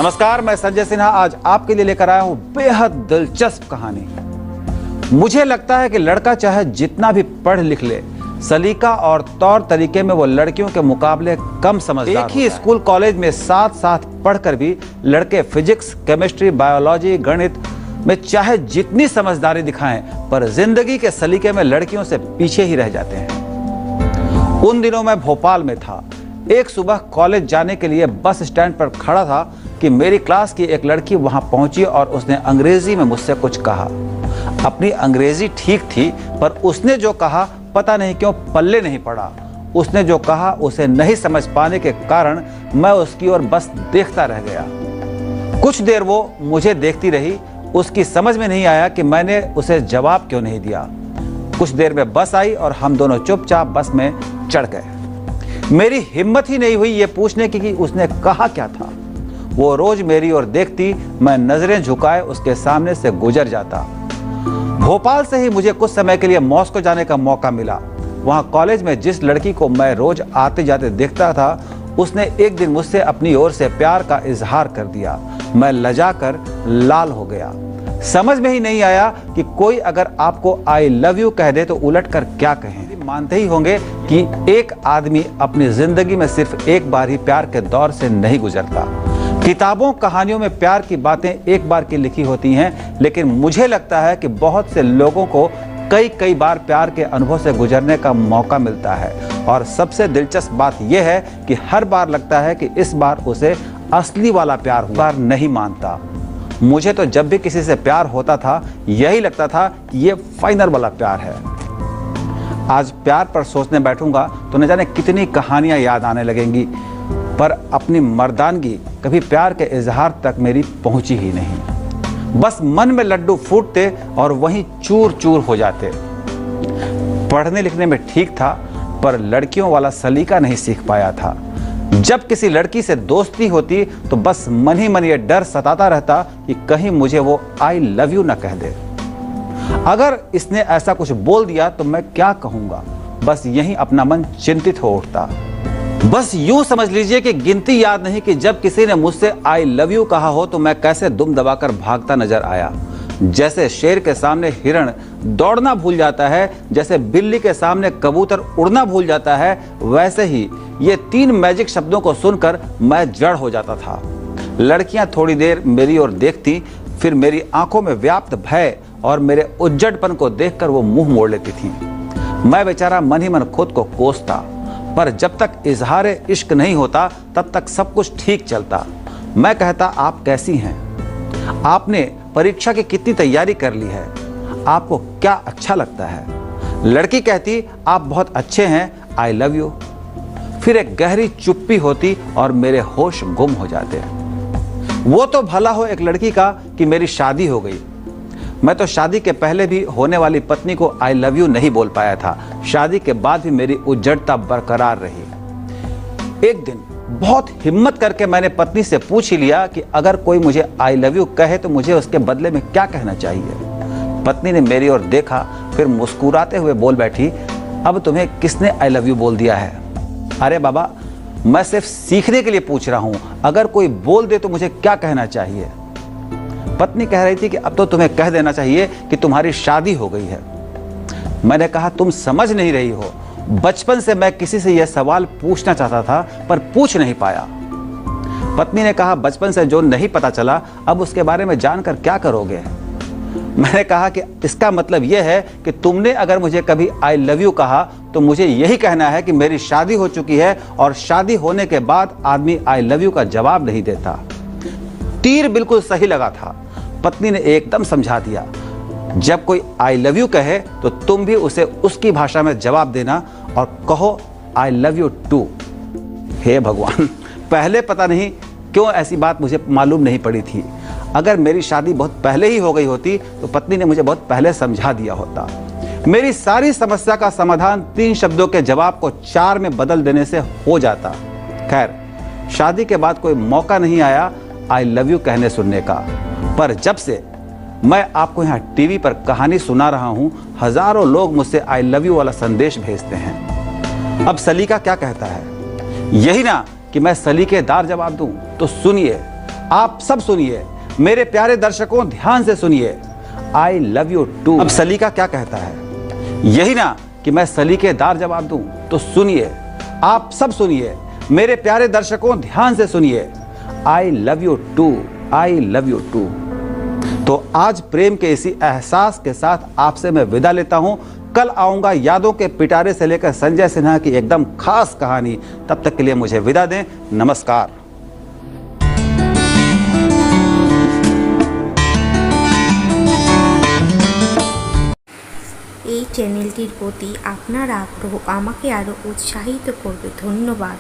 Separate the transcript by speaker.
Speaker 1: नमस्कार, मैं संजय सिन्हा आज आपके लिए लेकर आया हूं बेहद दिलचस्प कहानी। मुझे लगता है कि लड़का चाहे जितना भी पढ़ लिख ले, सलीका और तौर तरीके में वो लड़कियों के मुकाबले कम समझदार एक ही स्कूल कॉलेज में साथ साथ पढ़कर भी लड़के फिजिक्स, केमिस्ट्री, बायोलॉजी, गणित में चाहे जितनी समझदारी दिखाएं, पर जिंदगी के सलीके में लड़कियों से पीछे ही रह जाते हैं। उन दिनों मैं भोपाल में था। एक सुबह कॉलेज जाने के लिए बस स्टैंड पर खड़ा था कि मेरी क्लास की एक लड़की वहां पहुंची और उसने अंग्रेजी में मुझसे कुछ कहा। अपनी अंग्रेजी ठीक थी, पर उसने जो कहा पता नहीं क्यों पल्ले नहीं पड़ा। उसने जो कहा उसे नहीं समझ पाने के कारण मैं उसकी ओर बस देखता रह गया। कुछ देर वो मुझे देखती रही। उसकी समझ में नहीं आया कि मैंने उसे जवाब क्यों नहीं दिया। कुछ देर में बस आई और हम दोनों चुपचाप बस में चढ़ गए। मेरी हिम्मत ही नहीं हुई ये पूछने की कि उसने कहा क्या था। वो रोज मेरी ओर देखती, मैं नजरें झुकाए उसके सामने से गुजर जाता। भोपाल से ही मुझे कुछ समय के लिए मॉस्को जाने का मौका मिला। वहां कॉलेज में जिस लड़की को मैं रोज आते जाते देखता था, उसने एक दिन मुझसे अपनी ओर से प्यार का इजहार कर दिया। मैं लजाकर लाल हो गया। समझ में ही नहीं आया कि कोई अगर आपको आई लव यू कह दे तो उलट कर क्या कहें। मानते ही होंगे कि एक आदमी अपनी जिंदगी में सिर्फ एक बार ही प्यार के दौर से नहीं गुजरता। किताबों कहानियों में प्यार की बातें एक बार की लिखी होती हैं, लेकिन मुझे लगता है कि बहुत से लोगों को कई बार प्यार के अनुभव से गुजरने का मौका मिलता है। और सबसे दिलचस्प बात यह है कि हर बार लगता है कि इस बार उसे असली वाला प्यार हुआ नहीं मानता। मुझे तो जब भी किसी से प्यार होता था यही लगता था कि ये फाइनल वाला प्यार है। आज प्यार पर सोचने बैठूंगा तो न जाने कितनी कहानियां याद आने लगेंगी, पर अपनी मर्दानगी कभी प्यार के इजहार तक मेरी पहुंची ही नहीं। बस मन में लड्डू फूटते और वहीं चूर चूर हो जाते। पढ़ने लिखने में ठीक था, पर लड़कियों वाला सलीका नहीं सीख पाया था। जब किसी लड़की से दोस्ती होती तो बस मन ही मन ये डर सताता रहता कि कहीं मुझे वो आई लव यू ना कह दे। अगर इसने ऐसा कुछ बोल दिया तो मैं क्या कहूंगा। बस यहीं अपना मन चिंतित हो उठता। बस यूं समझ लीजिए कि गिनती याद नहीं कि जब किसी ने मुझसे आई लव यू कहा हो तो मैं कैसे दुम दबाकर भागता नजर आया। जैसे शेर के सामने हिरण दौड़ना भूल जाता है, जैसे बिल्ली के सामने कबूतर उड़ना भूल जाता है, वैसे ही ये तीन मैजिक शब्दों को सुनकर मैं जड़ हो जाता था। लड़कियां थोड़ी देर मेरी ओर देखती, फिर मेरी आंखों में व्याप्त भय और मेरे उज्जड़पन को देखकर वो मुंह मोड़ लेती थी। मैं बेचारा मन ही मन खुद को कोसता, पर जब तक इजहारे इश्क नहीं होता तब तक सब कुछ ठीक चलता। मैं कहता, आप कैसी हैं? आपने परीक्षा की कितनी तैयारी कर ली है? आपको क्या अच्छा लगता है? लड़की कहती, आप बहुत अच्छे हैं, आई लव यू। फिर एक गहरी चुप्पी होती और मेरे होश गुम हो जाते। वो तो भला हो एक लड़की का कि मेरी शादी हो गई। मैं तो शादी के पहले भी होने वाली पत्नी को आई लव यू नहीं बोल पाया था। शादी के बाद भी मेरी उज्जड़ता बरकरार रही। एक दिन बहुत हिम्मत करके मैंने पत्नी से पूछ ही लिया कि अगर कोई मुझे आई लव यू कहे तो मुझे उसके बदले में क्या कहना चाहिए। पत्नी ने मेरी ओर देखा, फिर मुस्कुराते हुए बोल बैठी, अब तुम्हें किसने आई लव यू बोल दिया है? अरे बाबा, मैं सिर्फ सीखने के लिए पूछ रहा हूं। अगर कोई बोल दे तो मुझे क्या कहना चाहिए? पत्नी कह रही थी कि अब तो तुम्हें कह देना चाहिए कि तुम्हारी शादी हो गई है। मैंने कहा, तुम समझ नहीं रही हो। बचपन से मैं किसी से यह सवाल पूछना चाहता था, पर पूछ नहीं पाया। पत्नी ने कहा, बचपन से जो नहीं पता चला अब उसके बारे में जानकर क्या करोगे? मैंने कहा कि इसका मतलब यह है कि तुमने अगर मुझे कभी आई लव यू कहा तो मुझे यही कहना है कि मेरी शादी हो चुकी है, और शादी होने के बाद आदमी आई लव यू का जवाब नहीं देता। तीर बिल्कुल सही लगा था। पत्नी ने एकदम समझा दिया, जब कोई आई लव यू कहे तो तुम भी उसे उसकी भाषा में जवाब देना और कहो आई लव यू टू। हे भगवान, पहले पता नहीं क्यों ऐसी बात मुझे मालूम नहीं पड़ी थी। अगर मेरी शादी बहुत पहले ही हो गई होती तो पत्नी ने मुझे बहुत पहले समझा दिया होता। मेरी सारी समस्या का समाधान 3 शब्दों के जवाब को 4 में बदल देने से हो जाता। खैर, शादी के बाद कोई मौका नहीं आया आई लव यू कहने सुनने का, पर जब से मैं आपको यहाँ टीवी पर कहानी सुना रहा हूँ, हजारों लोग मुझसे आई लव यू वाला संदेश भेजते हैं। अब सलीका क्या कहता है? यही ना कि मैं सलीकेदार जवाब दूं? तो सुनिए, आप सब सुनिए, मेरे प्यारे दर्शकों ध्यान से सुनिए, आई लव यू टू। अब सलीका क्या कहता है, यही ना कि मैं सलीकेदार जवाब दूं? तो सुनिए, आप सब सुनिए, मेरे प्यारे दर्शकों ध्यान से सुनिए, I love you too, I love you too. तो आज प्रेम के इसी एहसास के साथ आपसे मैं विदा लेता हूं। कल आऊंगा यादों के पिटारे से लेकर संजय सिन्हा की एकदम खास कहानी। तब तक के लिए मुझे विदा दें। नमस्कार।
Speaker 2: এই চ্যানেলটির প্রতি আপনার আগ্রহ আমাকে আরও উৎসাহিত করবে। ধন্যবাদ।